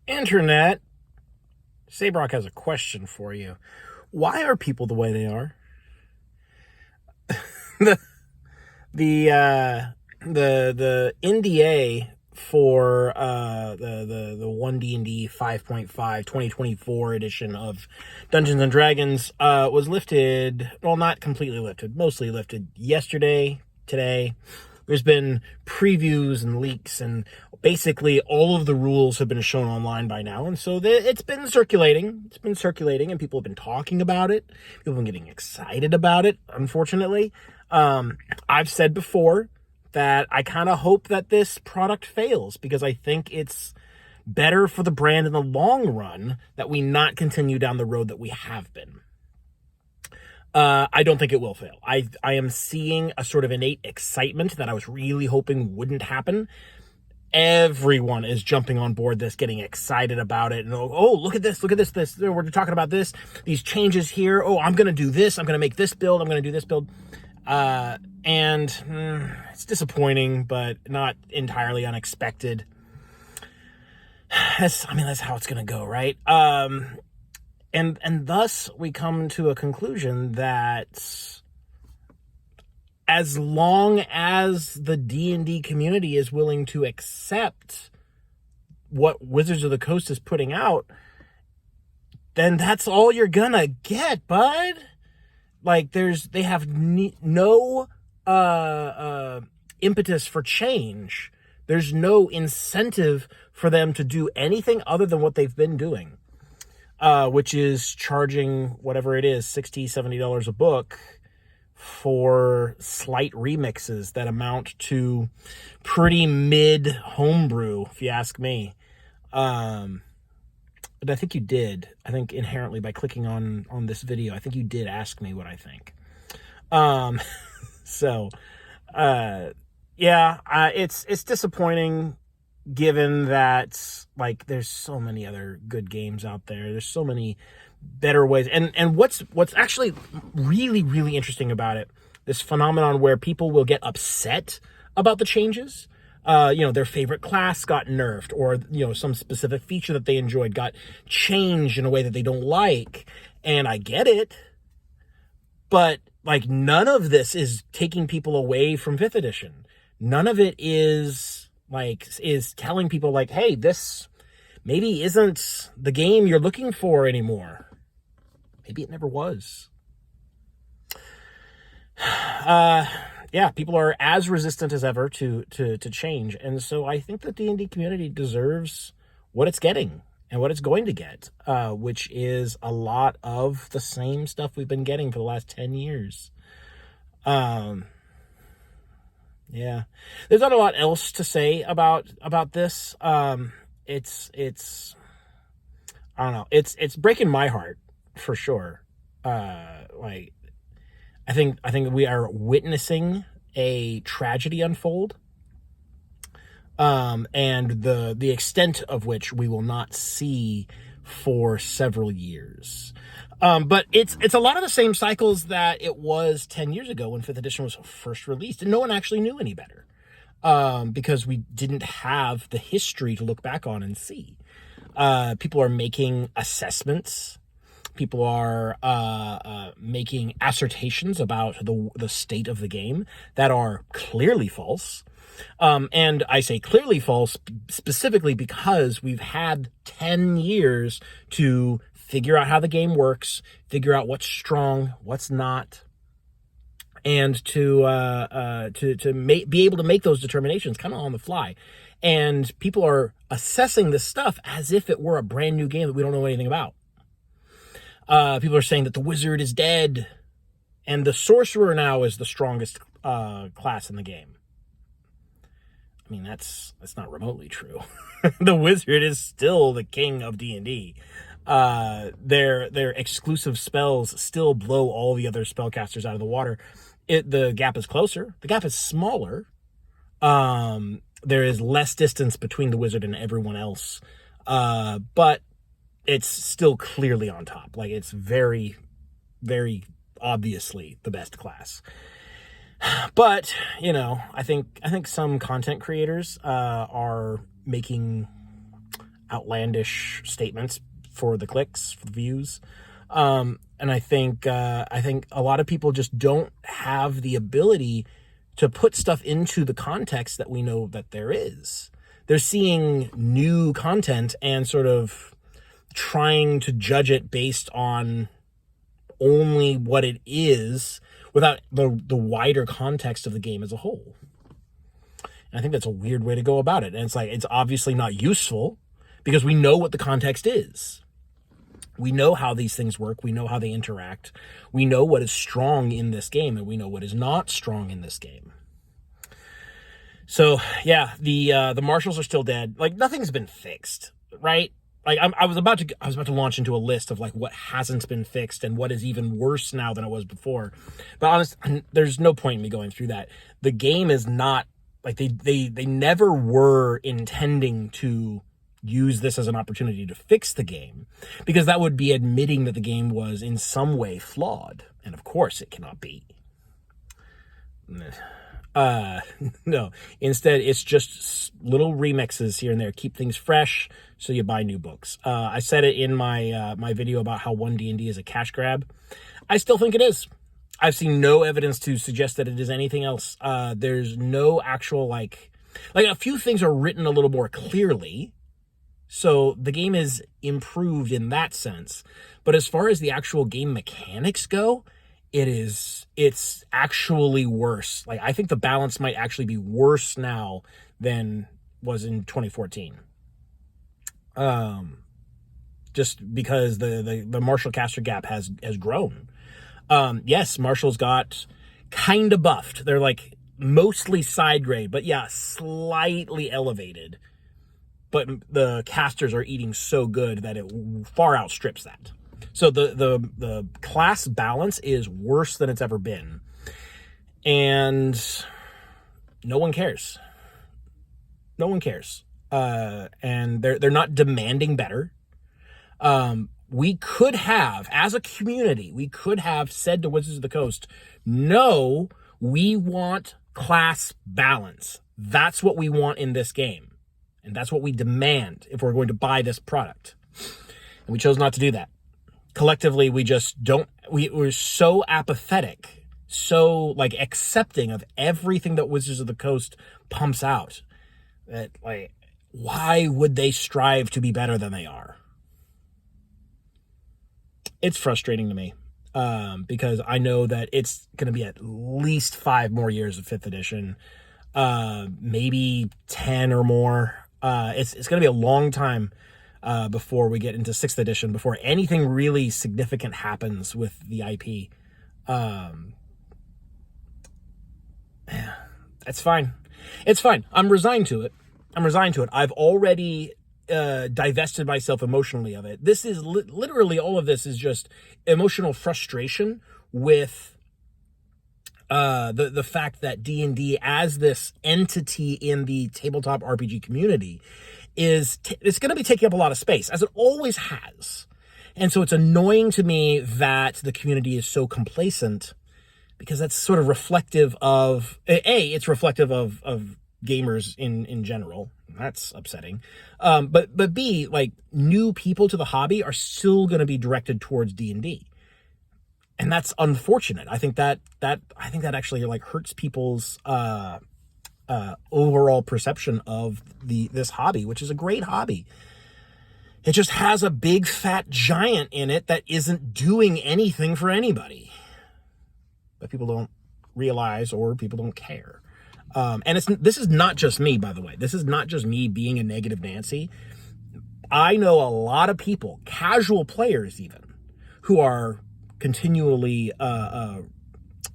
Internet, Sabrock has a question for you. Why are people the way they are? the the NDA for the 1D&D 5.5 2024 edition of Dungeons and Dragons was lifted, well, not completely lifted, mostly lifted yesterday, today. There's been previews and leaks, and basically all of the rules have been shown online by now. And so it's been circulating. It's been circulating, and people have been talking about it. People have been getting excited about it, unfortunately. I've said before that I kind of hope that this product fails, because I think it's better for the brand in the long run that we not continue down the road that we have been. I don't think it will fail. I am seeing a sort of innate excitement that I was really hoping wouldn't happen. Everyone is jumping on board this, getting excited about it. And, oh, look at this, this. We're talking about this, these changes here. Oh, I'm going to do this. I'm going to make this build. I'm going to do this build. It's disappointing, but not entirely unexpected. That's how it's going to go, right? And thus we come to a conclusion that as long as the D&D community is willing to accept what Wizards of the Coast is putting out, then that's all you're gonna get, bud. Like, they have no impetus for change. There's no incentive for them to do anything other than what they've been doing. Which is charging whatever it is, $60, $70 a book for slight remixes that amount to pretty mid homebrew, if you ask me. But I think you did. I think inherently by clicking on this video, I think you did ask me what I think. It's disappointing, given that, like, there's so many other good games out there. There's so many better ways. And what's actually really, really interesting about it, this phenomenon where people will get upset about the changes. Their favorite class got nerfed, or, some specific feature that they enjoyed got changed in a way that they don't like. And I get it. But, like, none of this is taking people away from 5th edition. None of it is telling people, like, hey, this maybe isn't the game you're looking for anymore. Maybe it never was. People are as resistant as ever to change. And so I think the D&D community deserves what it's getting and what it's going to get, which is a lot of the same stuff we've been getting for the last 10 years. Yeah, there's not a lot else to say about this. It's I don't know. It's breaking my heart for sure. I think we are witnessing a tragedy unfold, and the extent of which we will not see for several years. But it's a lot of the same cycles that it was 10 years ago when 5th edition was first released, and no one actually knew any better, because we didn't have the history to look back on and see. People are making assessments. People are making assertions about the state of the game that are clearly false. And I say clearly false specifically because we've had 10 years to figure out how the game works, figure out what's strong, what's not, and to be able to make those determinations kind of on the fly. And people are assessing this stuff as if it were a brand new game that we don't know anything about. People are saying that the wizard is dead, and the sorcerer now is the strongest class in the game. I mean, that's not remotely true. The wizard is still the king of D&D. Their exclusive spells still blow all the other spellcasters out of the water. The gap is closer. The gap is smaller. There is less distance between the wizard and everyone else. But it's still clearly on top. Like, it's very, very obviously the best class. But, I think some content creators are making outlandish statements for the clicks, for the views. And I think a lot of people just don't have the ability to put stuff into the context that we know that there is. They're seeing new content and sort of trying to judge it based on only what it is without the wider context of the game as a whole. And I think that's a weird way to go about it. And it's like, it's obviously not useful because we know what the context is. We know how these things work. We know how they interact. We know what is strong in this game, and we know what is not strong in this game. So yeah, the marshals are still dead. Like, nothing's been fixed, right? Like, I was about to launch into a list of like what hasn't been fixed and what is even worse now than it was before. But honestly, there's no point in me going through that. The game is not like they never were intending to use this as an opportunity to fix the game, because that would be admitting that the game was in some way flawed, and of course it cannot be. No, instead it's just little remixes here and there, keep things fresh so you buy new books. I said it in my my video about how 1D&D is a cash grab. I still think it is. I've seen no evidence to suggest that it is anything else. There's no actual like a few things are written a little more clearly, so the game is improved in that sense. But as far as the actual game mechanics go, it's actually worse. Like, I think the balance might actually be worse now than was in 2014. Just because the martial caster gap has grown. Yes, martials got kind of buffed. They're like mostly side grade, but yeah, slightly elevated. But the casters are eating so good that it far outstrips that. So the class balance is worse than it's ever been. And no one cares. No one cares. And they're not demanding better. We could have, as a community, we could have said to Wizards of the Coast, no, we want class balance. That's what we want in this game. And that's what we demand if we're going to buy this product. And we chose not to do that. Collectively, we just don't, we're so apathetic, so like accepting of everything that Wizards of the Coast pumps out, that like, why would they strive to be better than they are? It's frustrating to me, because I know that it's going to be at least 5 more years of 5th edition, maybe 10 or more. It's going to be a long time before we get into 6th edition, before anything really significant happens with the IP. It's fine. It's fine. I'm resigned to it. I've already divested myself emotionally of it. This is literally all of this is just emotional frustration with the fact that D&D as this entity in the tabletop RPG community is it's going to be taking up a lot of space, as it always has. And so it's annoying to me that the community is so complacent, because that's sort of reflective of it's reflective of gamers in general. That's upsetting. But B, like, new people to the hobby are still going to be directed towards D&D. And that's unfortunate. I think that actually like hurts people's overall perception of this hobby, which is a great hobby. It just has a big fat giant in it that isn't doing anything for anybody. But people don't realize, or people don't care. And this is not just me, by the way. This is not just me being a negative Nancy. I know a lot of people, casual players even, who are continually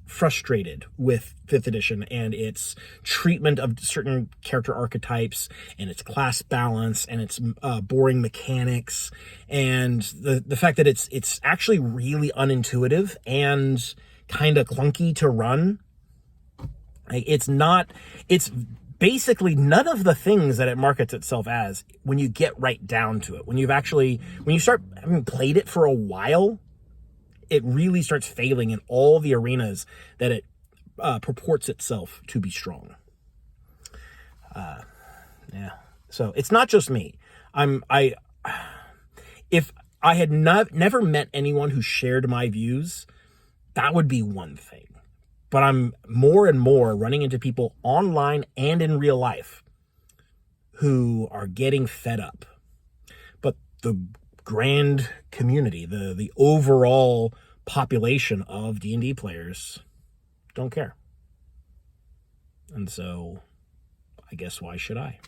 frustrated with 5th edition and its treatment of certain character archetypes and its class balance and its boring mechanics, and the fact that it's actually really unintuitive and kind of clunky to run. It's basically none of the things that it markets itself as when you get right down to it. When you start having played it for a while, it really starts failing in all the arenas that it purports itself to be strong. Yeah. So it's not just me. I if I had never met anyone who shared my views, that would be one thing. But I'm more and more running into people online and in real life who are getting fed up. But the grand community, the overall population of D&D players don't care. And so I guess why should I?